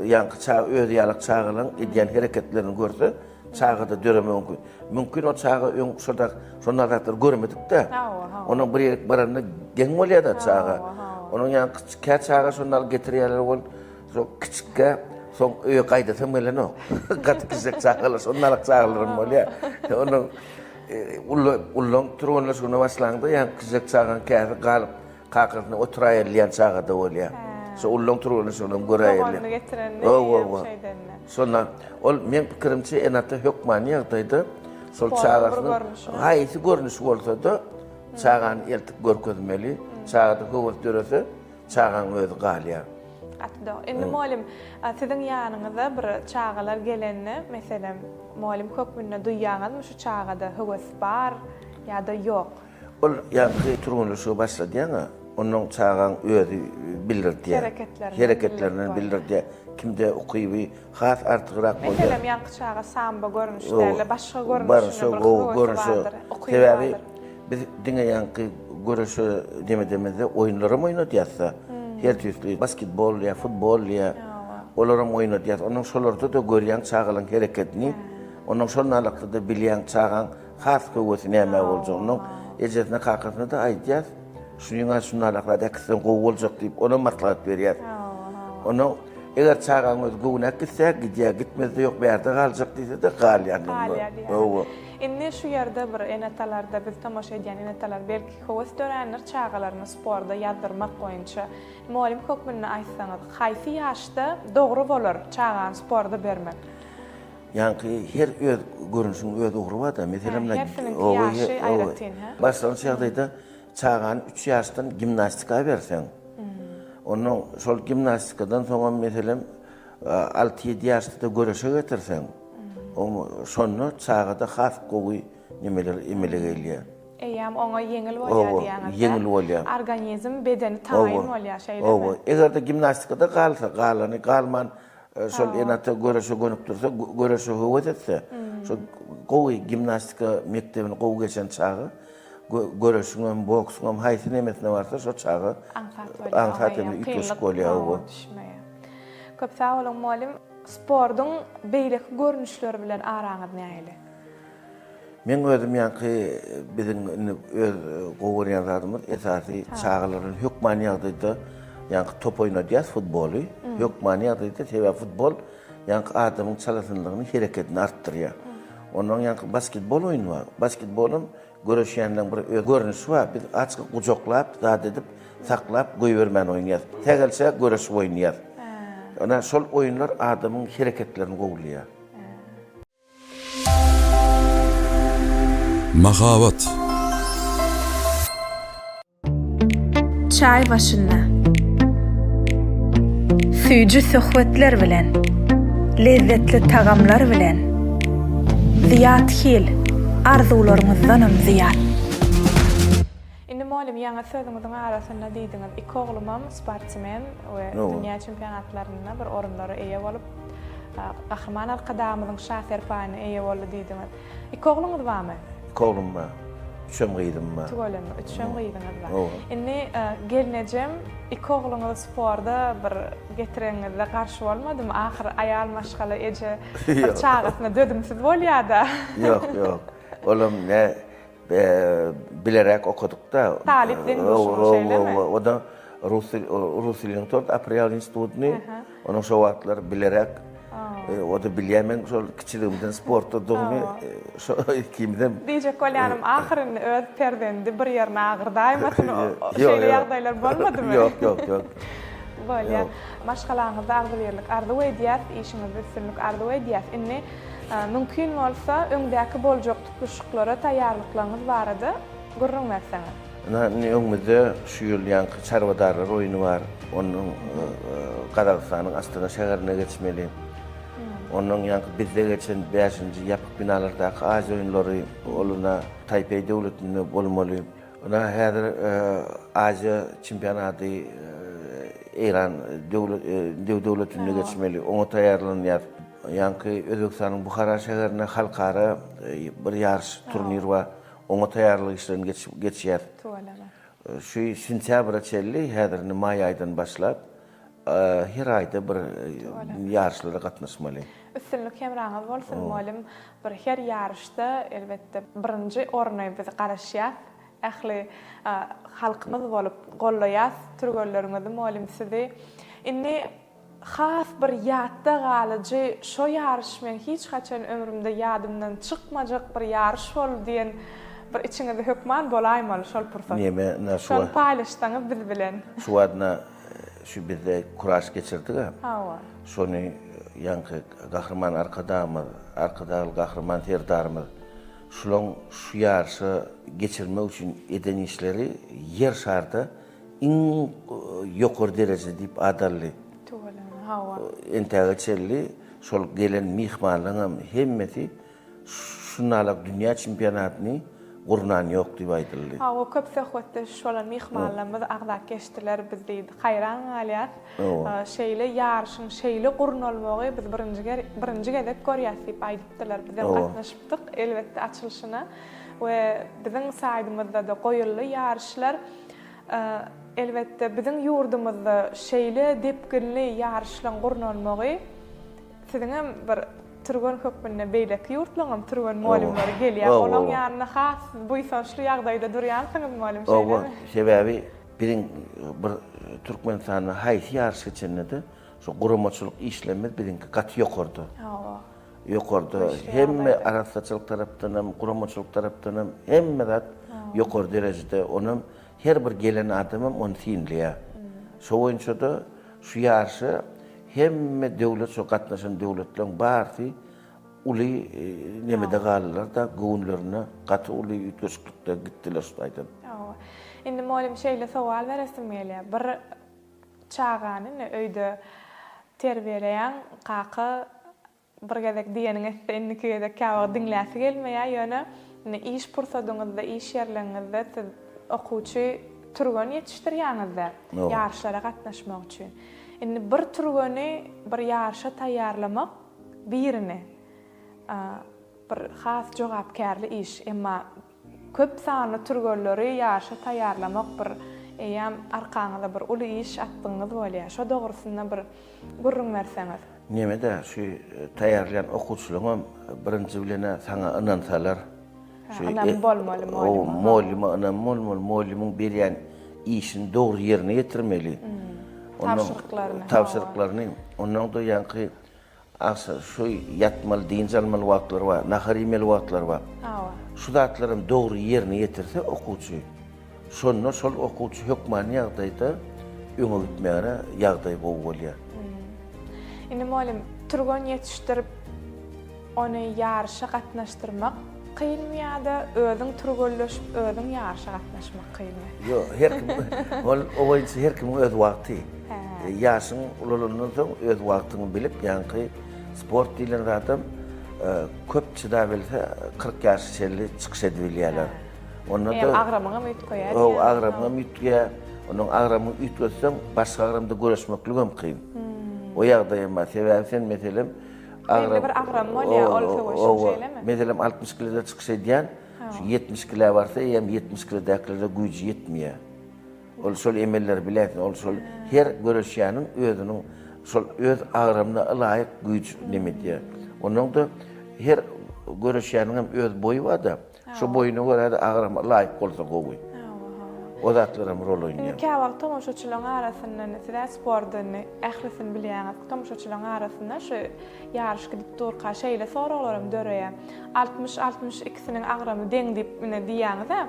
Ýa-ni çağa öz ýalyk çağalyň edýän hereketlerini görse, çağa da döremegi mümkin. Mümkin o çağa öň şurdak şondalar görmedik-de. Onuň bir ýerlik baranda geň bolýar da çağa. Onuň ýa-ni kiçik çağa şondaly getirýärler bol, şo kiçikkä soň öýe gaýdasam geleno. Gatkyjak çağalar, şondalyk çağalarym bolýar. Onuň ullon turgunlar şuna başlandy, ýa-ni kiçik çağan käsi galyp kakysyna oturaýarlyan çağa da bolýar. Şo ullon turgunlar şuna göräýärler. Onu getirenler şeydenler. Şonda ol men pikirimçe enata hökman ýagdaýda şol çağasyny haýsy görnüş bolsa da çağany eltip görkezmeli, çağda howat dörese çağan özü galýar. Atdo. Indi malum, siziň ýanyňyza bir çağalar gelenne, meselem, malum köpünne duýýaňyzmy şu çağada howes bar ýa-da ýok? Ol ýa-ni turgunlar şu başladýaňa, onuň çağan özü bildirdi. Hereketlerini bildirdi. Kimde okuýby, has artygyrak bolýar. Meselem ýanky çağa samba görnüşlerle, başga görnüşler, sebäbi biz diňe ýanky görüşü demedemizde oýunlarym oýnadýarsa, her türlü basketbol ýa futbol ýa olaram oýnadýar. Onuň şolarda da görýän çağalyň hereketini, onuň şonalykda da bilýän çağan has howasy näme boljagyny, ejesine kakysyna da aýdýar. Şuňa şonalykda eksen gowy boljak diýip ona maslahat berýär. Onu eger çağan öz gowuna gitse, gidýär, gitmezde ýok bärde galjak diýse de galýar. Indi şu ýerde bir enatalarda biz tamaşa edýän enatalar belki howasy dörenler çağalaryny sporda ýazdyrmak boýunça malum köpmünne aýtsaňyz, haýsy ýaşda dogry bolar çağan sporda bermek? Ýanky her öz görnüşiň öz ugry bar da, meselem başlanýan ýagdaýda çağan 3 ýaşdan gimnastika berseň, onuň şol gimnastikadan soňra meselem 6-7 ýaşda göreşe getirseň, şonu çağda has gowy nimeler emelige gelýär. Eýam oňa ýeňil bolýar diýäňiz. Ýeňil bolýar. Organizm bedeni taýin bolýar şeýlemi? Eger de gimnastikada galsa, galany galman şol enata göreşe gönüp dursa, göreşe howat etse, şo gowy gimnastika mektebini gowy geçen çağı göreşiňem, boksyňem haýsy nemesine barsa şo çağı aňsatymly ütüş bolýar. Köp sag bolan malum, spordyň beýleki görnüşleri bilen araňyz näýeli? Men özüm ýanky biziň öz gowurýan zadymyz esasy çağalaryň hökman ýagdaýda ýanky top oýnadýar futboly, hökman ýagdaýda sebäp futbol ýanky adamyň çalasyndlygyny, hereketini artdyrýar. Onuň ýanky basketbol oýny bar. Basketbolum göreşýänden bir öz görnüşi bar. Biz açyk gujoklap, zat edip, saklap goýbermän oýnýar. Tegelse göreşip oýnýar. Ona şol oýunlar adamyň hereketlerini gowlaýar. Mahabat. Çay başynda. Süýjü söhbetler bilen, lezzetli tagamlar bilen, ziyat hil, arzularyňyzdanam ziyat. Indi malum ýa-ni sözüňiziň arasynda diýdiňiz, iki oglumam sportsmen we dünýä çempionatlaryna bir orunlara eýe bolup, Gahraman Alkadamyň şafer paýyny eýe boldy diýdiňiz. İki ogluňyz barmy? İki oglum bar. üçem gıydım ma. Tugolem, üçem gıydyňyz bar. Owa. Inni gelnejem iki ogluňyz sporda bir getireňizde garşy bolmadymy? Ahir ayal maşgala eje bir çağatna dödümsiz bolýa-da. Yok. Olam ne bilerek okuduk da. Talipden boşun şeylemi? O da Rus dilini tort April Institutunu. Onun şovatlar bilerek o da bilýärmen şol kiçiligimden sportda dogmy şo kimden Diýjek bolýanym ahyryny öz perdendi bir ýerine agyrdaýmasyn o Yok, şeýle yok. ýagdaýlar bolmadymy? Yok. Bolýar. Maşgalaňyzda ardy berlik, ardy edýät, işiňizde üstünlük ardy edýät. Inni mümkin bolsa öňdäki boljak tutuşyklara taýýarlyklaryňyz barady. Gurrunmasaňyz. Ne öňümizde şu ýyl ýanky çarwadarlar oýuny bar. Onuň Kazakstanyň Astana şäherine geçmeli. Onun ýanky bizde geçen 5-nji ýapyk binalardaky Aziýa oýunlary oluna Taipei döwletinde bolmaly. Ona häzir Aziýa çempionaty İran döwletinde geçmeli. Oňa taýýarlanýar. Ýanky Özbekistanyň Bukhara şäherine halkara bir ýarş turnir bar. Oňa taýýarlyk işlerini geçýär. Şu sentýabra çelli häzir may aýdan başlap her ayda bir yarışlara gatnaşmaly. Üstünlük hemraňyz bolsun malum bir her ýarışda elbetde birinji orny biz garaşýar. Ähli halkymyz bolup gollaýas, türgelleriňizi malum sizi. Inni has bir ýatda galyjy şo ýarış men hiç haçan ömrümde ýadymdan çykmajak bir ýarış bolup diýen bir içiňizde hökman bolaýmaly şol pursat. Neme na Şol paýlaşdyňyz biz bilen. Şu adna şu bizde kuraş geçirdik ha. Hawa. Şonu ýanky gahrman arkadaly gahrman terdarmy. Şulan şu ýarşy geçirmek üçin eden işleri yer şarda iň ýokary derejede diýip adally. Hawa. Entägeçelli şol gelen mihmanlaryň hemmeti şunalak dünýä çempionatyny gurnan ýok diýip aýdyldy. Hawa köp söhbetde şolan mihmanlarymyz agzak geçdiler biz diýdi. Haýran galýar. Şeýle ýarşyň şeýle gurnalmagy biz birinji gezek görýäs diýip aýdypdylar. Biz gatnaşypdyk elbetde açylyşyna we biziň saýdymyzda da goýully ýarşlar elbetde biziň ýurdumyzda şeýle depginli ýarşlaryň gurnalmagy siziň bir Türgön hökmünde beýleki ýurtlaryň türgön malumlary gelýär. Olaň ýanyna has bu ýaşly ýagdaýda durýansyňyz malum şeýle. Sebebi bir Türkmenistanyň haýsy ýarşy geçende şu guramaçylyk işlemi birinki gat ýokardy. Ýokardy. Hemme araççylyk tarapdan hem guramaçylyk tarapdan hem hemme zat ýokary derejede onuň her bir gelen adamym onu tinleýär. Şo boýunça şu ýarşy hemme döwlet şo gatnaşan döwletleriň barty uly nemede galylar da göwnlerine gaty uly ýetişiklikde gitdiler şaýdan. Indi malum şeýle sowal beresim gelýär. Bir çağany öýde terbiýeleýän qaky bir gezek diýeniň indi gezek käwag diňläsi gelmeýär ýöne iş pursadyňyzda iş ýerleriňizde siz okuwçy türgön ýetişdirýäňizde ýarşlara gatnaşmak üçin. Indi bir türgöni bir ýarşa taýýarlamak birini bir has jogapkärli iş, emma köp sanly türgölleri ýarşa taýýarlamak bir eýam arkaňyzda bir uly iş atdyňyz bolýar. Şo dogrusyna bir gurrun berseňiz. Nemede şu taýýarlayan okuwçylaryň birinji bilene saňa ynansalar. Anam bolmaly mollumyň berýän işini dogry ýerine ýetirmeli. Tavşyrıklaryny. Ondan da ýanky şu ýatmaly, diňjalmaly wagtlar bar, nahar ýemeli wagtlar bar. Şu zatlaryň dogry ýerine ýetirse okuwçy. Şonu şol okuwçy hökmany ýagdaýda öňe gitmäge ýagdaý bolýar. Indi malum türgön ýetişdirip onu ýarşa gatnaşdyrmak kıyılmaya özün türgölleşip özün ýarşa gatnaşmak kıyılmaya. Yo, her kim o boýunça her kim öz wagty. Ýaşyň ulanynyň soň öz wagtyny bilip, ýanky sport diýilen adam köp çyda bilse 40 ýaş şerli çykyş edilýärler. Onda da agramyňa üýt goýar. O agramyňa üýt goýar. Onuň agramyny üýt goýsam başga agramda görüşmek hem kyn. O ýagdaýma sebäbi sen meselem bir agram bolýar, ol şeýlemi? Meselem 60 kiloda çykyş edýän, Şu 70 kilo varsa hem 70 kilo dakilada gücü yetmiyor. Ol şol emeller biletin, ol şol her görüşýäniň özüniň şol öz ağrymyna laýyk güç neme diye. Onun da her görüşýäniň hem öz boyu var da, şu boyuna göre de ağrıma laýyk bolsa gowy. O zatlarım rol oynuyor. Käwag tomoşaçylaryň arasyndan näzire spordyny ählisin bilýäňiz. Tomoşaçylaryň arasynda şu ýarış gidip durka şeýle soraglarym döreýär. 60-62-siniň agramy deň diýip mine diýýäňiz ha.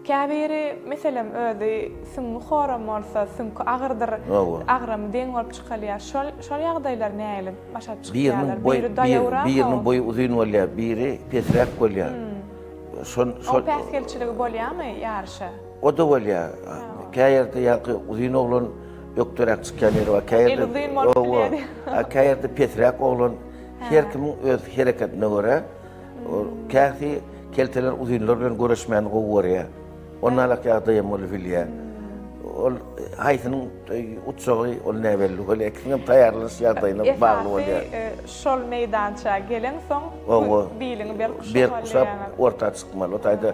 Käbiri meselem özi süňňi horam bolsa, süňki agyrdyr, agramy deň bolup çykalýar. Şol ýagdaýlar näýle başa çykýarlar? Biriniň boyu uzun bolýar, biri pesrek bolýar. O päsgelçiligi bolýarmy ýarşa? O da bolýar. Käýerde ýaky uzun oglan ökdörek çykýan ýeri bar. Käýerde pesrek oglan her kimiň öz hereketine göre käsi kelteler uzunlar bilen görüşmän gowurýar. Onlarla ýagdaýam bolup bilýär. Ol haýsynyň utsagy ol näbelli ol ekiniň taýarlaş ýagdaýyna bagly bolýar. Şol meýdança gelen soň biliň bir kuşap orta çykmaly. O taýda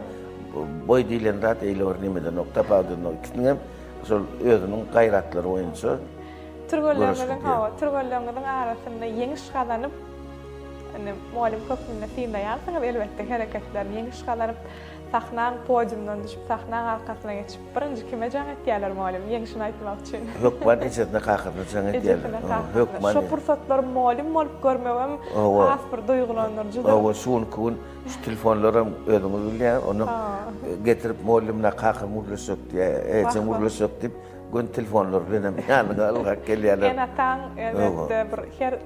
boy diýilen zat eýle nimede nokta paýdyny ikiniň şol özüniň gaýratlary boýunça türgelleriň arasynda ýeňiş galanyp muallim köpüne fiýmde ýalsaňyz elbetde hereketler ýeňiş galanyp sahnaň podiumdan düşüp sahnaň arkasyna geçip birinji kime jaň etýärler muallim ýeňişini aýtmak üçin. Hökman içinde kakırdı jaň etýärler. Hökman. Şo pursatlar muallim bolup görmegem has bir duýgulandyryjy. O şuň kun şu telefonlarym özüňiz bilýär, onu getirip muallimle kakır murlaşyk diye, eje murlaşyk diýip gün telefonlar bilen ýanyna alyp gelýärler. Enatan elbetde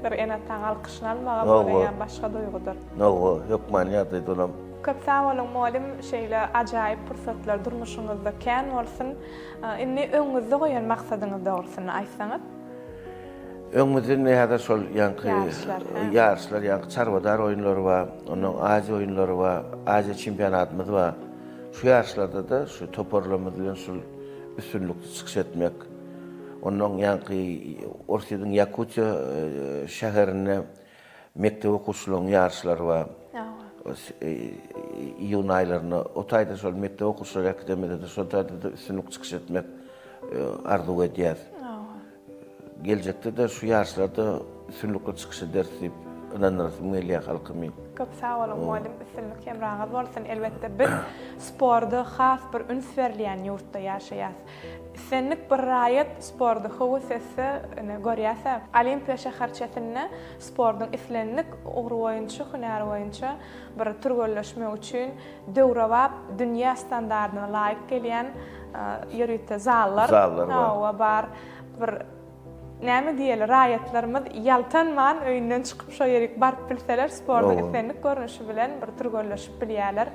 bir enatan alkyşlanmaga bolýan başga duýgudur. Hökman ýagdaý dolam. Köp sağ olun muallim şeýle ajaýyp pursatlar durmuşyňyzda kän bolsun. Inni öňüňizde goýan maksadyňyz dogrusyny aýtsaňyz. Öňümizde näde şol ýanky ýarşlar, ýanky çarwadar oýunlary bar, onuň Aziýa oýunlary bar, Aziýa çempionatymyz bar. Şu ýarşlarda da şu toparlama bilen şol üstünlükli çykyş etmek. Onuň ýanky Orsiýanyň Yakutiýa şäherine mektep okuwçylaryň ýarşlary bar. İyun aylarına, o taýda şol mektep okuwçylary akademiyada şol taýda üstünlük çykyş etmek arzu edýär. Gelecekde de şu ýarşlarda üstünlükli çykyş edersip, inanýarsym gelýär halkymy. Köp sağ olun muallim, üstünlük emraňyz bolsun. Elbetde biz sporda has bir üns berýän ýurtda ýaşaýas. Senlik bir raýat sporda howsesy görýärse, Olimpiýa şäherçesinde spordyň islenlik ugry oýunçy, hünär oýunçy bir türgelleşme üçin döwrawap dünýä standardyna laýyk gelýän ýerüte zallar bar bir näme diýeli raýatlarymyz ýaltanman öýünden çykyp şo ýerik barp bilseler sporda islenlik görnüşi bilen bir türgelleşip bilýärler.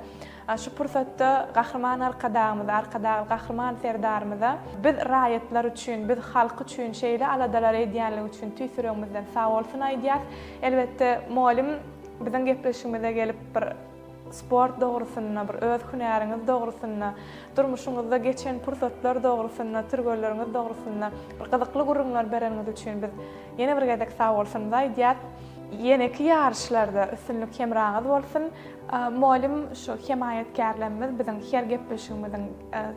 Şu pursatda gahrman arkadagy gahrman serdarymyza biz raýatlar üçin, biz halk üçin şeýle aladalar edýänlik üçin tüýsüregimizden sag bolsun aýdýar. Elbetde muallim biziň gepleşigimize gelip bir sport dogrusyna, bir öz hünäriňiz dogrusyna, durmuşyňyzda geçen pursatlar dogrusyna, türgelleriňiz dogrusyna bir gyzykly gurulmalar bereniňiz üçin biz ýene bir gezek sag bolsun aýdýar. Yeneki ýarşlarda üstünlük hemraňyz bolsun. Muallim şu himayetkarlarymyz biziň her gepleşigimiziň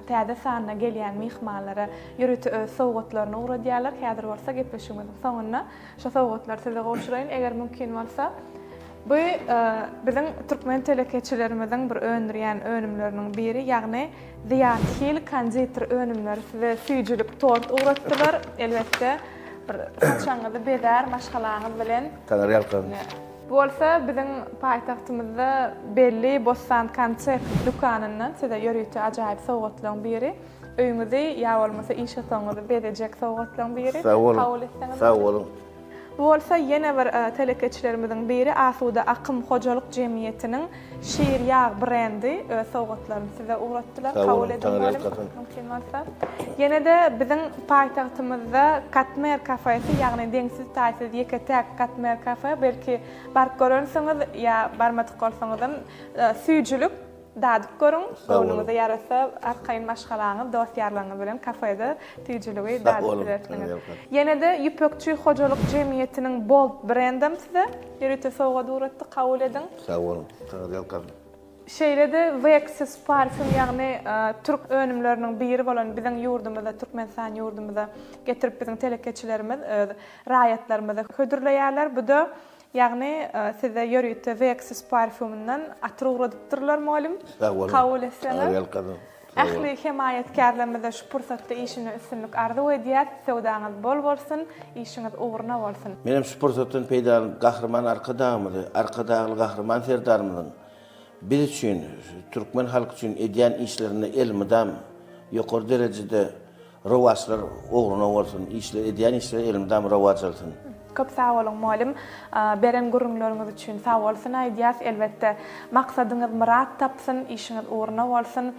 täze sanyna gelýän mihmanlara ýürüti öz sowgatlaryny uğradýarlar. Häzir bolsa gepleşigimiziň soňuna şu sowgatlar size goşuraýyn eger mümkin bolsa. Bu biziň türkmen telekeçilerimiziň bir öňdürýän önümleriniň biri, ýagny Ziyathil konditor önümleri we süýjülük tort uğratdylar. Elbetde bir saçaňyzy bedär maşgalaňyz bilen taňryalkan. Bolsa biziň paýtagtymyzda belli Bossan konsert dukanynyň size ýörüti ajaýyp sowgatlaryň biri. Öýüňizi ýa bolmasa işataňyzy bedejek sowgatlaryň biri. Sağ olun. Bolsa ýene bir telekeçilerimiziň biri Asuda Akym Hojalyk Jemgyýetiniň şeýir ýağ brendi sowgatlaryny size uğratdylar. Kabul edilmeli. Ýene de biziň paýtagtymyzda Katmer kafesi, ýagny deňsiz taýsiz ýeketäk Katmer kafe, belki bark göränsiňiz ýa barmadyk bolsaňyz süýjülük dadyp görüň. Onuňyza ýarasa arkaýyn maşgalaňyz dostýarlaryňyz bilen kafede tüýjüligi dadyp berýärsiniz. Ýene de Ýüpekçi Hojalyk Jemgyýetiniň Bolt brendam size ýerüte sowga uğratdy, kabul ediň. Sağ olun. Taňryalkan. Şeýlede Vexis parfüm ýagny türk önümleriniň biri bolan biziň ýurdumyzda Türkmenistan ýurdumyzda getirip biziň telekeçilerimiz raýatlarymyza ködürleýärler. Bu da ýagny size ýörüýte Vexis parfümünden atrugladypdyrlar malum. Kabul etseňiz. Ähli himayetkarlarymyza şu pursatda işini üstünlük arzu edýär. Sewdaňyz bol bolsun, işiňiz uğruna bolsun. Menem şu pursatdan peýda gahrman arkadagy gahrman serdarmyň biz üçin, Türkmen halky üçin edýän işlerini elmidam ýokary derejede rowaçlar uğruna bolsun, işler edýän işler elmidam rowaç alsyn. Köp sağ olun malum. Beren gurrunlaryňyz üçin sağ bolsun aýdýas. Elbetde maksadyňyz murat tapsyn, işiňiz uğruna bolsun.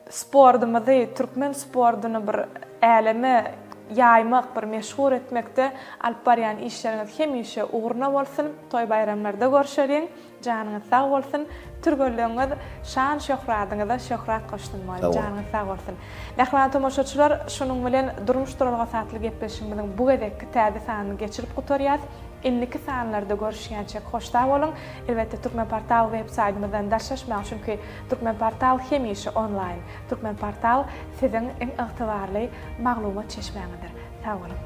Spordumyzy, Türkmen sporduny bir äleme ýaymak, bir meşhur etmekde alyp barýan işleriňiz hemişe uğruna bolsun. Toy bayramlarda görşeliň. Janyňyz sağ bolsun. Türgölüňiz şan şöhratyňyza şöhrat goşdurmaly. Janyňyz sağ bolsun. Nähmat tomoşaçylar, şunuň bilen durmuş turalga satly gepleşigimiziň bu gedekki täze sanyny geçirip gutarýas. 52 sanlarda görüşýänçe hoşda bolun. Elbetde Türkmen Portal websaytymyzdan daşlaşmak çünki Türkmen Portal hemişe online. Türkmen Portal siziň eň ygtybarly maglumat çeşmeňidir. Sağ olun.